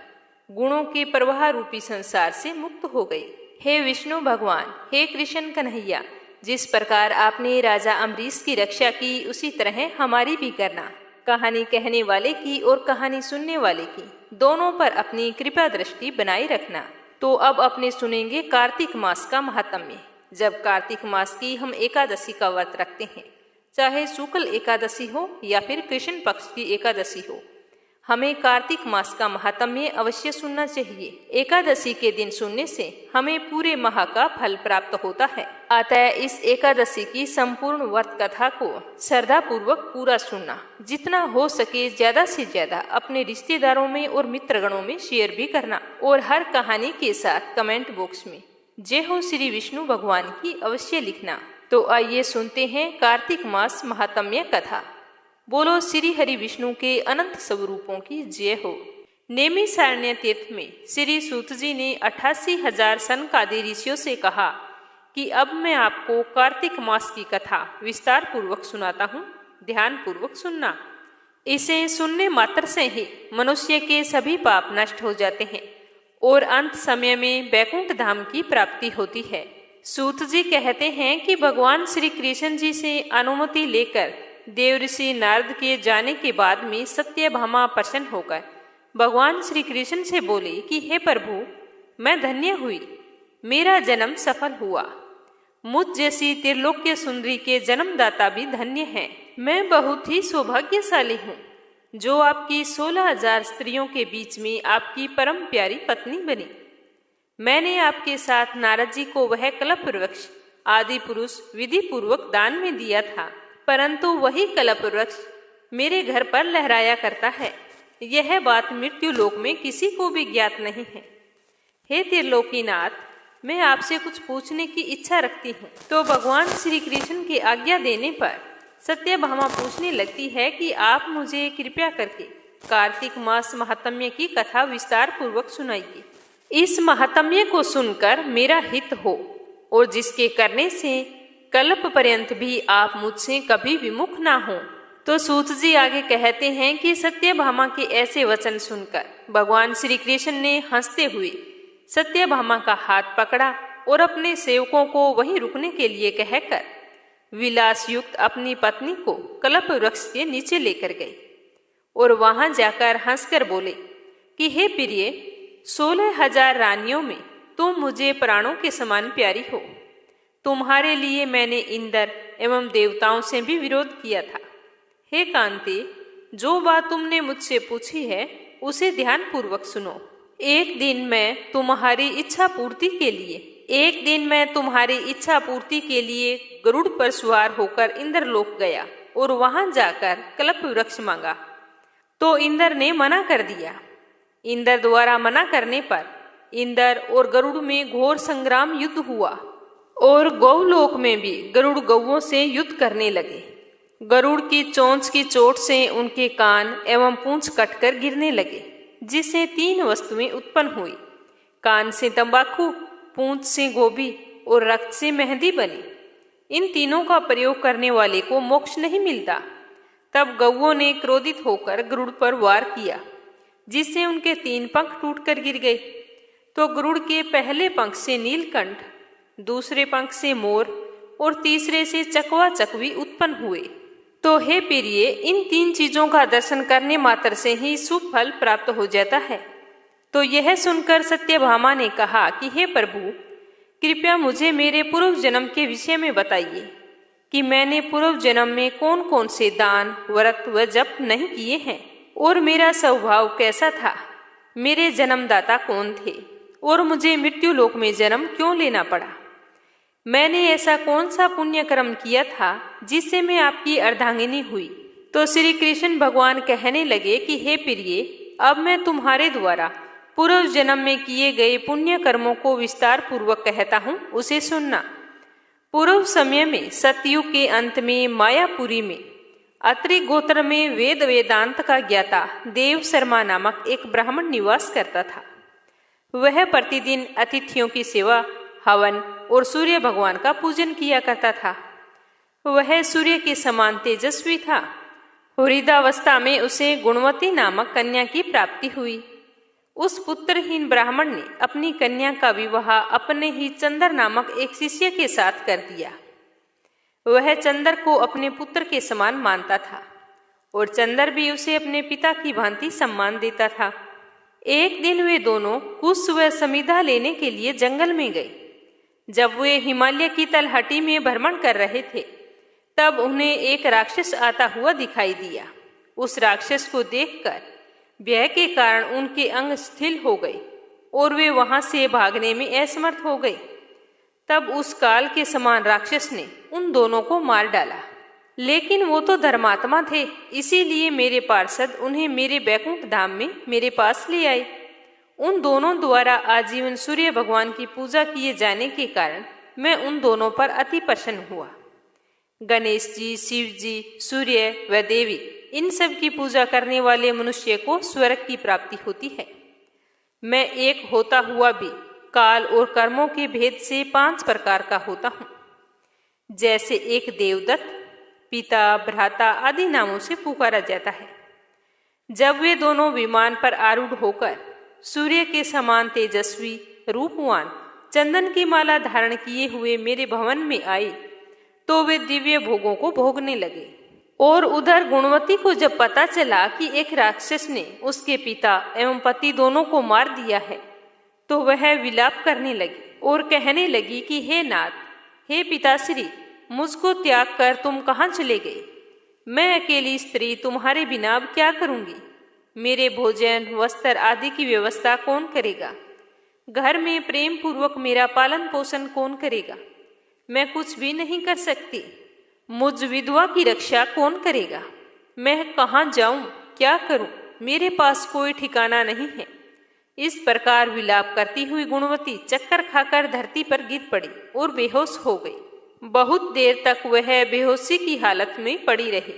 गुणों के प्रवाह रूपी संसार से मुक्त हो गए। हे विष्णु भगवान, हे कृष्ण कन्हैया, जिस प्रकार आपने राजा अम्बरीश की रक्षा की, उसी तरह हमारी भी करना। कहानी कहने वाले की और कहानी सुनने वाले की दोनों पर अपनी कृपा दृष्टि बनाए रखना। तो अब अपने सुनेंगे कार्तिक मास का महात्म्य। जब कार्तिक मास की हम एकादशी का व्रत रखते हैं, चाहे शुक्ल एकादशी हो या फिर कृष्ण पक्ष की एकादशी हो, हमें कार्तिक मास का महात्म्य अवश्य सुनना चाहिए। एकादशी के दिन सुनने से हमें पूरे माह का फल प्राप्त होता है। अतः इस एकादशी की संपूर्ण व्रत कथा को श्रद्धा पूर्वक पूरा सुनना, जितना हो सके ज्यादा से ज्यादा अपने रिश्तेदारों में और मित्रगणों में शेयर भी करना, और हर कहानी के साथ कमेंट बॉक्स में जय हो श्री विष्णु भगवान की अवश्य लिखना। तो आइए सुनते हैं कार्तिक मास महात्म्य कथा। बोलो श्री हरि विष्णु के अनंत स्वरूपों की जय हो। नैमिषारण्य तीर्थ में श्री सूत जी ने 88,000 सनकादि ऋषियों से कहा कि अब मैं आपको कार्तिक मास की कथा विस्तार पूर्वक सुनाता हूँ, ध्यान पूर्वक सुनना। इसे सुनने मात्र से ही मनुष्य के सभी पाप नष्ट हो जाते हैं और अंत समय में वैकुंठ धाम की प्राप्ति होती है। सूत जी कहते हैं कि भगवान श्री कृष्ण जी से अनुमति लेकर देव ऋषि नारद के जाने के बाद में सत्यभामा प्रसन्न होकर भगवान श्री कृष्ण से बोले कि हे प्रभु, मैं धन्य हुई, मेरा जन्म सफल हुआ। मुझ जैसी त्रिलोक्य सुंदरी के जन्मदाता भी धन्य हैं। मैं बहुत ही सौभाग्यशाली हूँ जो आपकी 16,000 स्त्रियों के बीच में आपकी परम प्यारी पत्नी बनी। मैंने आपके साथ नारद जी को वह कल्प वृक्ष आदि पुरुष विधि पूर्वक दान में दिया था, परंतु वही कल्प वृक्ष मेरे घर पर लहराया करता है। यह बात मृत्यु लोक में किसी को भी ज्ञात नहीं है। हे त्रिलोकीनाथ, मैं आपसे कुछ पूछने की इच्छा रखती हूँ। तो भगवान श्री कृष्ण की आज्ञा देने पर सत्यभामा पूछने लगती है कि आप मुझे कृपया करके कार्तिक मास महात्म्य की कथा विस्तार पूर्वक सुनाइए। इस महात्म्य को सुनकर मेरा हित हो और जिसके करने से कल्प पर्यंत भी आप मुझसे कभी विमुख ना हो। तो सूत जी आगे कहते हैं कि सत्यभामा के ऐसे वचन सुनकर भगवान श्री कृष्ण ने हंसते हुए सत्यभामा का हाथ पकड़ा और अपने सेवकों को वहीं रुकने के लिए कहकर विलास युक्त अपनी पत्नी को कल्प वृक्ष के नीचे लेकर गए और वहां जाकर हंसकर बोले कि हे प्रिय, 16,000 रानियों में तुम मुझे प्राणों के समान प्यारी हो। तुम्हारे लिए मैंने इंद्र एवं देवताओं से भी विरोध किया था। हे कांति, जो बात तुमने मुझसे पूछी है उसे ध्यान पूर्वक सुनो। एक दिन मैं तुम्हारी इच्छा पूर्ति के लिए गरुड़ पर सवार होकर इंद्रलोक गया और वहां जाकर कल्प वृक्ष मांगा तो इंद्र ने मना कर दिया। इंद्र द्वारा मना करने पर इंद्र और गरुड़ में घोर संग्राम युद्ध हुआ और गौलोक में भी गरुड़ गौओं से युद्ध करने लगे। गरुड़ की चोंच की चोट से उनके कान एवं पूंछ कटकर गिरने लगे, जिससे 3 वस्तुएं उत्पन्न हुई। कान से तंबाकू, पूंछ से गोभी और रक्त से मेहंदी बनी। इन तीनों का प्रयोग करने वाले को मोक्ष नहीं मिलता। तब गौओं ने क्रोधित होकर गरुड़ पर वार किया, जिससे उनके 3 पंख टूटकर गिर गए। तो गरुड़ के पहले पंख से नीलकंठ, दूसरे पंख से मोर और तीसरे से चकवा चकवी उत्पन्न हुए। तो हे प्रिय, इन 3 चीजों का दर्शन करने मात्र से ही शुभ फल प्राप्त हो जाता है। तो यह सुनकर सत्यभामा ने कहा कि हे प्रभु, कृपया मुझे मेरे पूर्व जन्म के विषय में बताइए कि मैंने पूर्व जन्म में कौन कौन से दान, व्रत व जप नहीं किए हैं और मेरा स्वभाव कैसा था, मेरे जन्मदाता कौन थे और मुझे मृत्यु लोक में जन्म क्यों लेना पड़ा। मैंने ऐसा कौन सा पुण्य कर्म किया था जिससे मैं आपकी अर्धांगिनी हुई। तो श्री कृष्ण भगवान कहने लगे कि हे प्रिय, अब मैं तुम्हारे द्वारा पूर्व जन्म में किए गए पुण्य कर्मों को विस्तार पूर्वक कहता हूँ, उसे सुनना। पूर्व समय में सतयुग के अंत में मायापुरी में अत्रि गोत्र में वेद वेदांत का ज्ञाता देव शर्मा नामक एक ब्राह्मण निवास करता था। वह प्रतिदिन अतिथियों की सेवा, हवन और सूर्य भगवान का पूजन किया करता था। वह सूर्य के समान तेजस्वी था। वृद्धावस्था में उसे गुणवती नामक कन्या की प्राप्ति हुई। उस पुत्रहीन ब्राह्मण ने अपनी कन्या का विवाह अपने ही चंद्र नामक एक शिष्य के साथ कर दिया। वह चंद्र को अपने पुत्र के समान मानता था और चंद्र भी उसे अपने पिता की भांति सम्मान देता था। एक दिन वे दोनों कुश व समिधा लेने के लिए जंगल में गए। जब वे हिमालय की तलहटी में भ्रमण कर रहे थे, तब उन्हें एक राक्षस आता हुआ दिखाई दिया। उस राक्षस को देखकर व्यय के कारण उनके अंग शिथिल हो गए और वे वहां से भागने में असमर्थ हो गए। तब उस काल के समान राक्षस ने उन दोनों को मार डाला। लेकिन वो तो धर्मात्मा थे, इसीलिए मेरे पार्षद उन्हें मेरे बैकुंठ धाम में मेरे पास ले आए। उन दोनों द्वारा आजीवन सूर्य भगवान की पूजा किए जाने के कारण मैं उन दोनों पर अति प्रसन्न हुआ। गणेश जी, शिव जी, सूर्य व देवी, इन सब की पूजा करने वाले मनुष्य को स्वर्ग की प्राप्ति होती है। मैं एक होता हुआ भी काल और कर्मों के भेद से 5 प्रकार का होता हूँ। जैसे एक देवदत्त, पिता, भ्राता आदि नामों से पुकारा जाता है। जब वे दोनों विमान पर आरूढ़ होकर सूर्य के समान तेजस्वी, रूपवान, चंदन की माला धारण किए हुए मेरे भवन में आए तो वे दिव्य भोगों को भोगने लगे। और उधर गुणवती को जब पता चला कि एक राक्षस ने उसके पिता एवं पति दोनों को मार दिया है तो वह विलाप करने लगी और कहने लगी कि हे नाथ, हे पिताश्री, मुझको त्याग कर तुम कहाँ चले गए? मैं अकेली स्त्री तुम्हारे बिना अब क्या करूँगी? मेरे भोजन, वस्त्र आदि की व्यवस्था कौन करेगा? घर में प्रेम पूर्वक मेरा पालन पोषण कौन करेगा? मैं कुछ भी नहीं कर सकती। मुझ विधवा की रक्षा कौन करेगा? मैं कहाँ जाऊं, क्या करूं? मेरे पास कोई ठिकाना नहीं है। इस प्रकार विलाप करती हुई गुणवती चक्कर खाकर धरती पर गिर पड़ी और बेहोश हो गई। बहुत देर तक वह बेहोशी की हालत में पड़ी रही।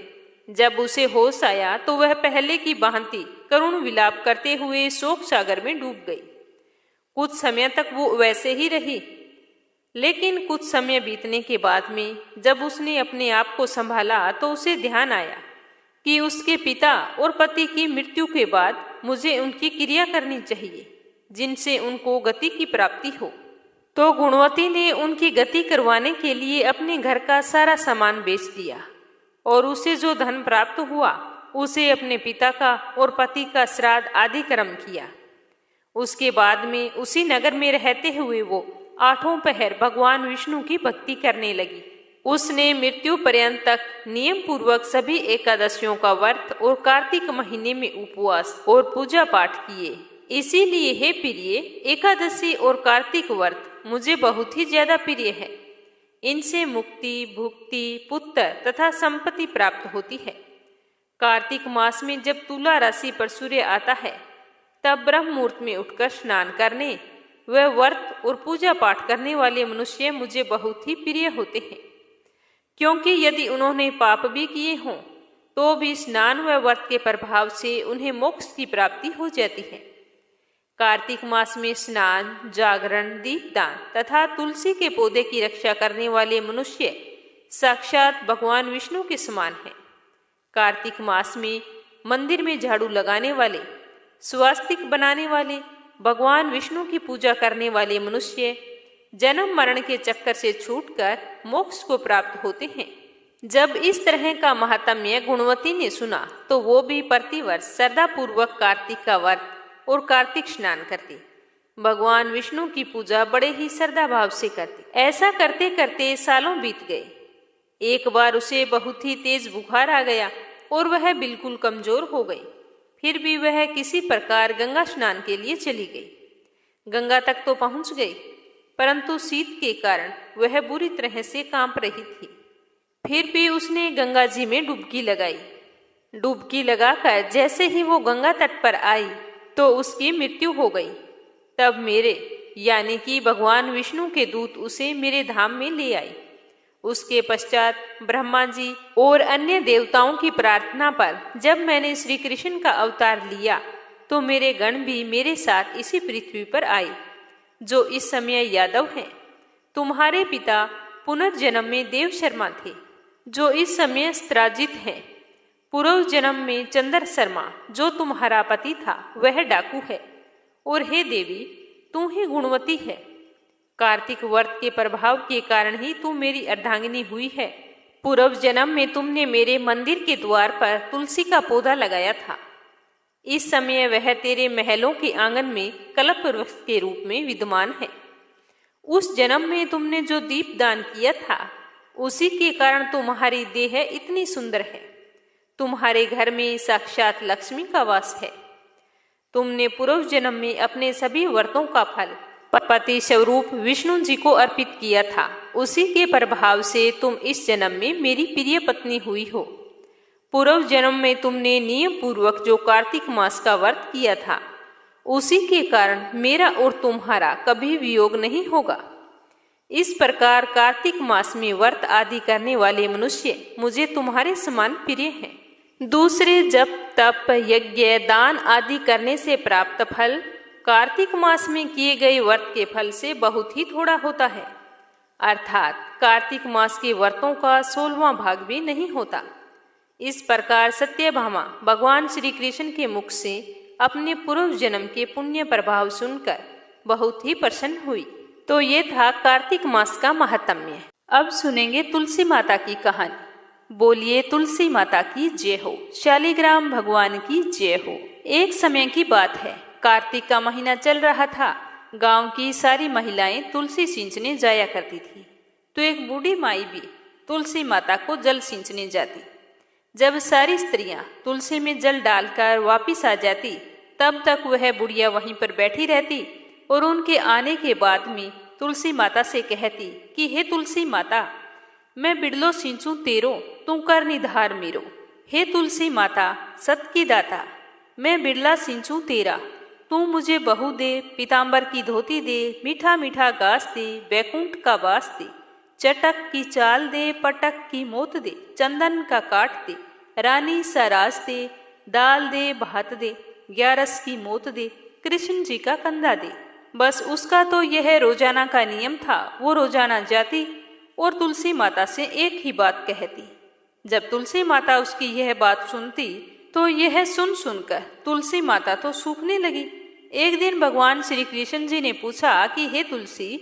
जब उसे होश आया तो वह पहले की भांति करुण विलाप करते हुए शोक सागर में डूब गई। कुछ समय तक वो वैसे ही रही, लेकिन कुछ समय बीतने के बाद में जब उसने अपने आप को संभाला तो उसे ध्यान आया कि उसके पिता और पति की मृत्यु के बाद मुझे उनकी क्रिया करनी चाहिए जिनसे उनको गति की प्राप्ति हो। तो गुणवती ने उनकी गति करवाने के लिए अपने घर का सारा सामान बेच दिया और उसे जो धन प्राप्त हुआ उसे अपने पिता का और पति का श्राद्ध आदि कर्म किया। उसके बाद में उसी नगर में रहते हुए वो 8 पहर भगवान विष्णु की भक्ति करने लगी। उसने मृत्यु पर्यंत तक नियम पूर्वक सभी एकादशियों का व्रत और कार्तिक महीने में उपवास और पूजा पाठ किए। इसीलिए हे प्रिय, एकादशी और कार्तिक व्रत मुझे बहुत ही ज्यादा प्रिय है। इनसे मुक्ति, भुक्ति, पुत्र तथा संपत्ति प्राप्त होती है। कार्तिक मास में जब तुला राशि पर सूर्य आता है तब ब्रह्म मुहूर्त में उठकर स्नान करने व व्रत और पूजा पाठ करने वाले मनुष्य मुझे बहुत ही प्रिय होते हैं, क्योंकि यदि उन्होंने पाप भी किए हों तो भी स्नान व व्रत के प्रभाव से उन्हें मोक्ष की प्राप्ति हो जाती है। कार्तिक मास में स्नान, जागरण, दीपदान तथा तुलसी के पौधे की रक्षा करने वाले मनुष्य साक्षात भगवान विष्णु के समान हैं। कार्तिक मास में मंदिर में झाड़ू लगाने वाले, स्वास्तिक बनाने वाले, भगवान विष्णु की पूजा करने वाले मनुष्य जन्म मरण के चक्कर से छूटकर मोक्ष को प्राप्त होते हैं। जब इस तरह का महात्म्य गुणवती ने सुना तो वो भी प्रतिवर्ष श्रद्धा पूर्वक कार्तिक का व्रत और कार्तिक स्नान करती, भगवान विष्णु की पूजा बड़े ही श्रद्धा भाव से करती। ऐसा करते करते सालों बीत गए। एक बार उसे बहुत ही तेज बुखार आ गया और वह बिल्कुल कमजोर हो गई। फिर भी वह किसी प्रकार गंगा स्नान के लिए चली गई। गंगा तक तो पहुंच गई, परंतु शीत के कारण वह बुरी तरह से कांप रही थी। फिर भी उसने गंगा जी में डुबकी लगाई। डुबकी लगाकर जैसे ही वो गंगा तट पर आई तो उसकी मृत्यु हो गई। तब मेरे यानी कि भगवान विष्णु के दूत उसे मेरे धाम में ले आए। उसके पश्चात ब्रह्मा जी और अन्य देवताओं की प्रार्थना पर जब मैंने श्री कृष्ण का अवतार लिया तो मेरे गण भी मेरे साथ इसी पृथ्वी पर आए, जो इस समय यादव हैं। तुम्हारे पिता पुनर्जन्म में देव शर्मा थे, जो इस समय स्त्राजित हैं। पूर्व जन्म में चंद्र शर्मा, जो तुम्हारा पति था, वह डाकू है। और हे देवी, तू ही गुणवती है। कार्तिक व्रत के प्रभाव के कारण ही तू मेरी अर्धांगिनी हुई है। पूर्व जन्म में तुमने मेरे मंदिर के द्वार पर तुलसी का पौधा लगाया था। इस समय वह तेरे महलों के आंगन में कल्प वृक्ष के रूप में विद्यमान है। उस जन्म में तुमने जो दीप दान किया था, उसी के कारण तुम्हारी देह इतनी सुंदर है। तुम्हारे घर में साक्षात लक्ष्मी का वास है। तुमने पूर्व जन्म में अपने सभी व्रतों का फल पति स्वरूप विष्णु जी को अर्पित किया था। उसी के प्रभाव से तुम इस जन्म में मेरी प्रिय पत्नी हुई हो। पूर्व जन्म में तुमने नियम पूर्वक जो कार्तिक मास का व्रत किया था, उसी के कारण मेरा और तुम्हारा कभी वियोग नहीं होगा। इस प्रकार कार्तिक मास में व्रत आदि करने वाले मनुष्य मुझे तुम्हारे समान प्रिय हैं। दूसरे जप तप यज्ञ दान आदि करने से प्राप्त फल कार्तिक मास में किए गए व्रत के फल से बहुत ही थोड़ा होता है, अर्थात कार्तिक मास के व्रतों का 16वां भाग भी नहीं होता। इस प्रकार सत्यभामा भगवान श्री कृष्ण के मुख से अपने पूर्व जन्म के पुण्य प्रभाव सुनकर बहुत ही प्रसन्न हुई। तो ये था कार्तिक मास का महात्म्य। अब सुनेंगे तुलसी माता की कहानी। बोलिए तुलसी माता की जय हो, शालिग्राम भगवान की जय हो। एक समय की बात है, कार्तिक का महीना चल रहा था। गांव की सारी महिलाएं तुलसी सींचने जाया करती थी, तो एक बूढ़ी माई भी तुलसी माता को जल सींचने जाती। जब सारी स्त्रियां तुलसी में जल डालकर वापिस आ जाती, तब तक वह बुढ़िया वहीं पर बैठी रहती और उनके आने के बाद में तुलसी माता से कहती कि हे तुलसी माता, मैं बिड़लो सींचूं तेरो, तू कर निधार मेरो। हे तुलसी माता सत की दाता, मैं बिड़ला सींचूं तेरा, तू मुझे बहू दे, पीताम्बर की धोती दे, मीठा मीठा घास दे, बैकुंठ का बास दे, चटक की चाल दे, पटक की मोत दे, चंदन का काट दे, रानी सा राज दे, दाल दे भात दे, 11 की मोत दे, कृष्ण जी का कंधा दे। बस उसका तो यह रोजाना का नियम था। वो रोजाना जाती और तुलसी माता से एक ही बात कहती। जब तुलसी माता उसकी यह बात सुनती तो यह सुन सुनकर तुलसी माता तो सूखने लगी। एक दिन भगवान श्री कृष्ण जी ने पूछा कि हे तुलसी,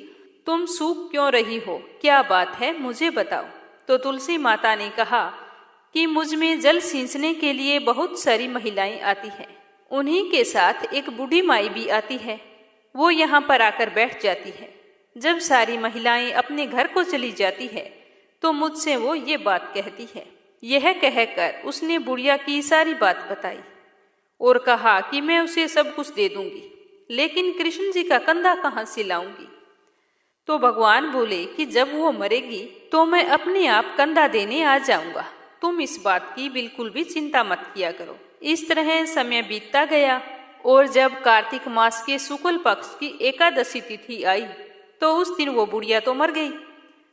तुम सूख क्यों रही हो, क्या बात है, मुझे बताओ। तो तुलसी माता ने कहा कि मुझ में जल सींचने के लिए बहुत सारी महिलाएं आती हैं, उन्हीं के साथ एक बूढ़ी माई भी आती है। वो यहाँ पर आकर बैठ जाती है। जब सारी महिलाएं अपने घर को चली जाती है तो मुझसे वो ये बात कहती है। यह कहकर उसने बुढ़िया की सारी बात बताई और कहा कि मैं उसे सब कुछ दे दूंगी, लेकिन कृष्ण जी का कंधा कहाँ से लाऊंगी। तो भगवान बोले कि जब वो मरेगी तो मैं अपने आप कंधा देने आ जाऊंगा, तुम इस बात की बिल्कुल भी चिंता मत किया करो। इस तरह समय बीतता गया और जब कार्तिक मास के शुक्ल पक्ष की एकादशी तिथि आई तो उस दिन वो बुढ़िया तो मर गई।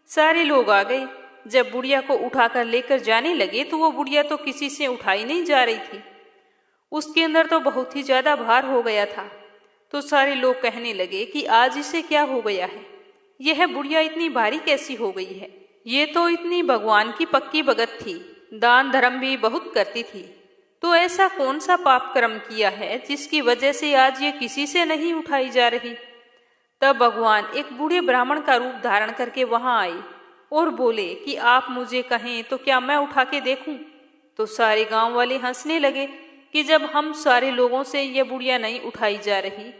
सारे लोग आ गए। जब बुढ़िया को उठाकर लेकर जाने लगे तो वो बुढ़िया तो किसी से उठाई नहीं जा रही थी। उसके अंदर तो बहुत ही ज्यादा भार हो गया था। तो सारे लोग कहने लगे कि आज इसे क्या हो गया है, यह बुढ़िया इतनी भारी कैसी हो गई है। ये तो इतनी भगवान की पक्की भगत थी, दान धर्म भी बहुत करती थी, तो ऐसा कौन सा पाप कर्म किया है जिसकी वजह से आज ये किसी से नहीं उठाई जा रही। तब भगवान एक बूढ़े ब्राह्मण का रूप धारण करके वहां आए और बोले कि आप मुझे कहें तो क्या मैं उठा के देखूं। तो सारे गांव वाले हंसने लगे कि जब हम सारे लोगों से यह बुढ़िया नहीं उठाई जा रही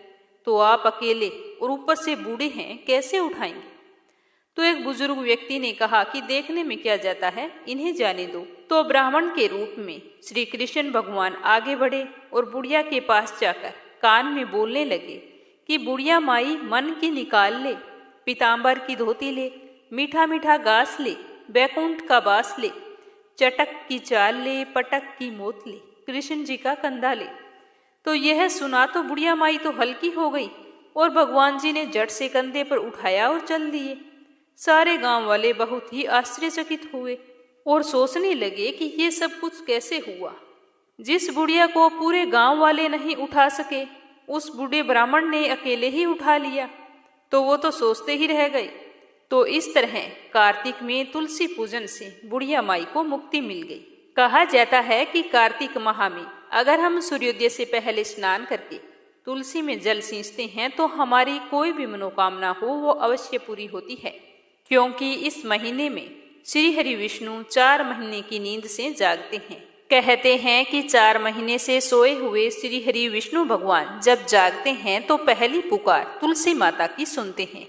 तो आप अकेले और ऊपर से बूढ़े हैं, कैसे उठाएंगे। तो एक बुजुर्ग व्यक्ति ने कहा कि देखने में क्या जाता है, इन्हें जाने दो। तो ब्राह्मण के रूप में श्री कृष्ण भगवान आगे बढ़े और बुढ़िया के पास जाकर कान में बोलने लगे कि बुढ़िया माई मन की निकाल ले, पीताम्बर की धोती ले, मीठा मीठा घास ले, बैकुंठ का बास ले, चटक की चाल ले, पटक की मोत ले, कृष्ण जी का कंधा ले। तो यह सुना तो बुढ़िया माई तो हल्की हो गई और भगवान जी ने झट से कंधे पर उठाया और चल दिए। सारे गांव वाले बहुत ही आश्चर्यचकित हुए और सोचने लगे कि ये सब कुछ कैसे हुआ। जिस बुढ़िया को पूरे गांव वाले नहीं उठा सके, उस बूढ़े ब्राह्मण ने अकेले ही उठा लिया। तो वो तो सोचते ही रह गए। तो इस तरह कार्तिक में तुलसी पूजन से बुढ़िया माई को मुक्ति मिल गई। कहा जाता है कि कार्तिक माह में अगर हम सूर्योदय से पहले स्नान करके तुलसी में जल सींचते हैं तो हमारी कोई भी मनोकामना हो वो अवश्य पूरी होती है, क्योंकि इस महीने में श्री हरि विष्णु 4 महीने की नींद से जागते हैं। कहते हैं कि 4 महीने से सोए हुए श्री हरि विष्णु भगवान जब जागते हैं तो पहली पुकार तुलसी माता की सुनते हैं।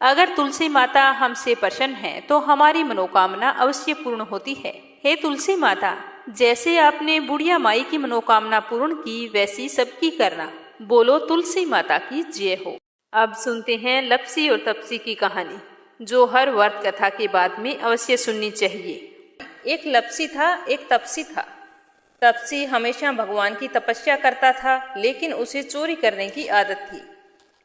अगर तुलसी माता हमसे प्रसन्न है तो हमारी मनोकामना अवश्य पूर्ण होती है। हे तुलसी माता, जैसे आपने बुढ़िया माई की मनोकामना पूर्ण की वैसी सबकी करना। बोलो तुलसी माता की जय हो। अब सुनते हैं लप्सी और तपसी की कहानी, जो हर व्रत कथा के बाद में अवश्य सुननी चाहिए। एक लप्सी था, एक तपसी था। तपसी हमेशा भगवान की तपस्या करता था, लेकिन उसे चोरी करने की आदत थी।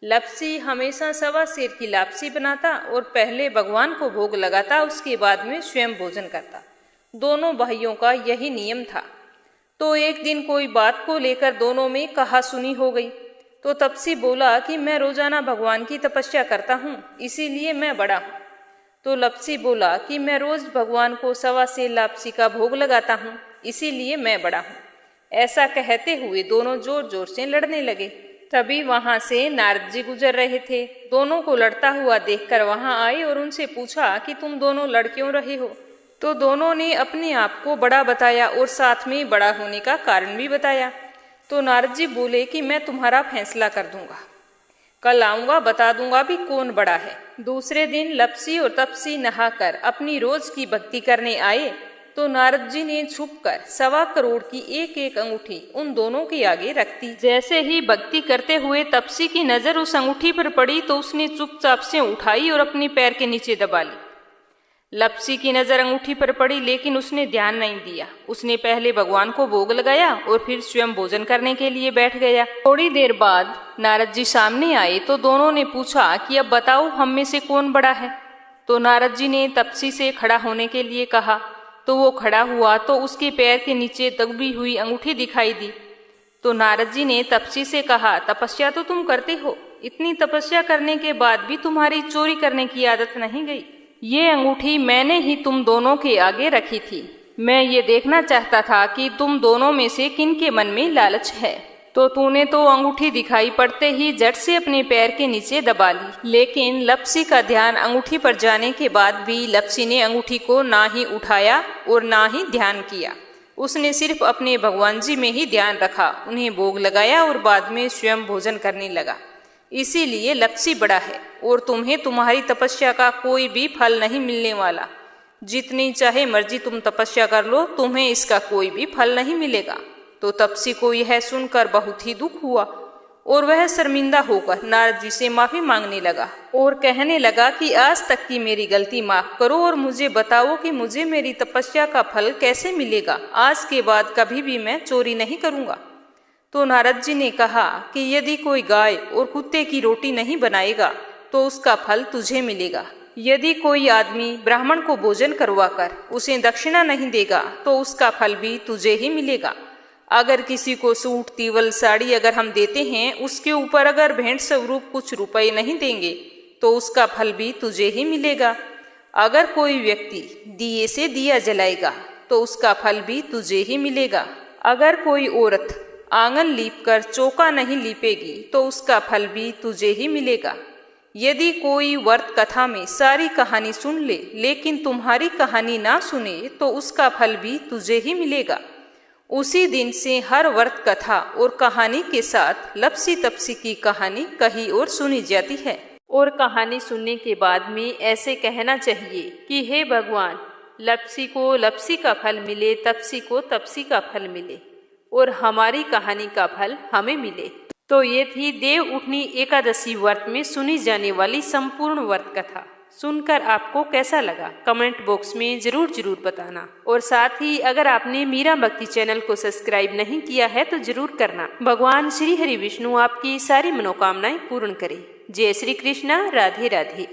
लप्सी हमेशा 1.25 सेर की लापसी बनाता और पहले भगवान को भोग लगाता, उसके बाद में स्वयं भोजन करता। दोनों भाइयों का यही नियम था। तो एक दिन कोई बात को लेकर दोनों में कहासुनी हो गई। तो तपसी बोला कि मैं रोजाना भगवान की तपस्या करता हूँ, इसीलिए मैं बड़ा हूँ। तो लप्सी बोला कि मैं रोज भगवान को 1.25 सेर लापसी का भोग लगाता हूँ, इसीलिए मैं बड़ा हूँ। ऐसा कहते हुए दोनों जोर जोर से लड़ने लगे। तभी वहां से नारद जी गुजर रहे थे। दोनों को लड़ता हुआ देखकर वहां आए और उनसे पूछा कि तुम दोनों लड़ क्यों रहे हो। तो दोनों ने अपने आप को बड़ा बताया और साथ में बड़ा होने का कारण भी बताया। तो नारद जी बोले कि मैं तुम्हारा फैसला कर दूंगा, कल आऊंगा, बता दूंगा भी कौन बड़ा है। दूसरे दिन लप्सी और तपसी नहाकर अपनी रोज की भक्ति करने आए। तो नारद जी ने छुपकर 1.25 करोड़ की एक एक अंगूठी उन दोनों के आगे रख दी। जैसे ही भक्ति करते हुए तपसी की नजर उस अंगूठी पर पड़ी तो उसने चुपचाप से उठाई और अपने पैर के नीचे दबा ली। लप्सी की नजर अंगूठी पर पड़ी, लेकिन उसने ध्यान नहीं दिया। उसने पहले भगवान को भोग लगाया और फिर स्वयं भोजन करने के लिए बैठ गया। थोड़ी देर बाद नारद जी सामने आए तो दोनों ने पूछा कि अब बताओ हम में से कौन बड़ा है। तो नारद जी ने तपसी से खड़ा होने के लिए कहा। तो वो खड़ा हुआ तो उसके पैर के नीचे दबी हुई अंगूठी दिखाई दी। तो नारद जी ने तपसी से कहा, तपस्या तो तुम करते हो, इतनी तपस्या करने के बाद भी तुम्हारी चोरी करने की आदत नहीं गई। ये अंगूठी मैंने ही तुम दोनों के आगे रखी थी। मैं ये देखना चाहता था कि तुम दोनों में से किन के मन में लालच है। तो तूने तो अंगूठी दिखाई पड़ते ही झट से अपने पैर के नीचे दबा ली। लेकिन लप्सी का ध्यान अंगूठी पर जाने के बाद भी लप्सी ने अंगूठी को ना ही उठाया और ना ही ध्यान किया। उसने सिर्फ अपने भगवान जी में ही ध्यान रखा, उन्हें भोग लगाया और बाद में स्वयं भोजन करने लगा। इसीलिए लप्सी बड़ा है और तुम्हें तुम्हारी तपस्या का कोई भी फल नहीं मिलने वाला। जितनी चाहे मर्जी तुम तपस्या कर लो, तुम्हें इसका कोई भी फल नहीं मिलेगा। तो तपसी को यह सुनकर बहुत ही दुख हुआ और वह शर्मिंदा होकर नारद जी से माफी मांगने लगा और कहने लगा कि आज तक की मेरी गलती माफ करो और मुझे बताओ कि मुझे मेरी तपस्या का फल कैसे मिलेगा। आज के बाद कभी भी मैं चोरी नहीं करूंगा। तो नारद जी ने कहा कि यदि कोई गाय और कुत्ते की रोटी नहीं बनाएगा तो उसका फल तुझे मिलेगा। यदि कोई आदमी ब्राह्मण को भोजन करवाकर उसे दक्षिणा नहीं देगा तो उसका फल भी तुझे ही मिलेगा। अगर किसी को सूट, तीवल, साड़ी अगर हम देते हैं, उसके ऊपर अगर भेंट स्वरूप कुछ रुपए नहीं देंगे तो उसका फल भी तुझे ही मिलेगा। अगर कोई व्यक्ति दिए से दिया जलाएगा तो उसका फल भी तुझे ही मिलेगा। अगर कोई औरत आंगन लीपकर चौका नहीं लीपेगी तो उसका फल भी तुझे ही मिलेगा। यदि कोई व्रत कथा में सारी कहानी सुन ले लेकिन तुम्हारी कहानी ना सुने तो उसका फल भी तुझे ही मिलेगा। उसी दिन से हर व्रत कथा और कहानी के साथ लप्सी तपसी की कहानी कही और सुनी जाती है। और कहानी सुनने के बाद में ऐसे कहना चाहिए कि हे भगवान, लप्सी को लप्सी का फल मिले, तपसी को तपसी का फल मिले और हमारी कहानी का फल हमें मिले। तो ये थी देव उठनी एकादशी व्रत में सुनी जाने वाली संपूर्ण व्रत कथा। सुनकर आपको कैसा लगा कमेंट बॉक्स में जरूर बताना। और साथ ही अगर आपने मीरा भक्ति चैनल को सब्सक्राइब नहीं किया है तो जरूर करना। भगवान श्री हरि विष्णु आपकी सारी मनोकामनाएं पूर्ण करे। जय श्री कृष्णा। राधे राधे।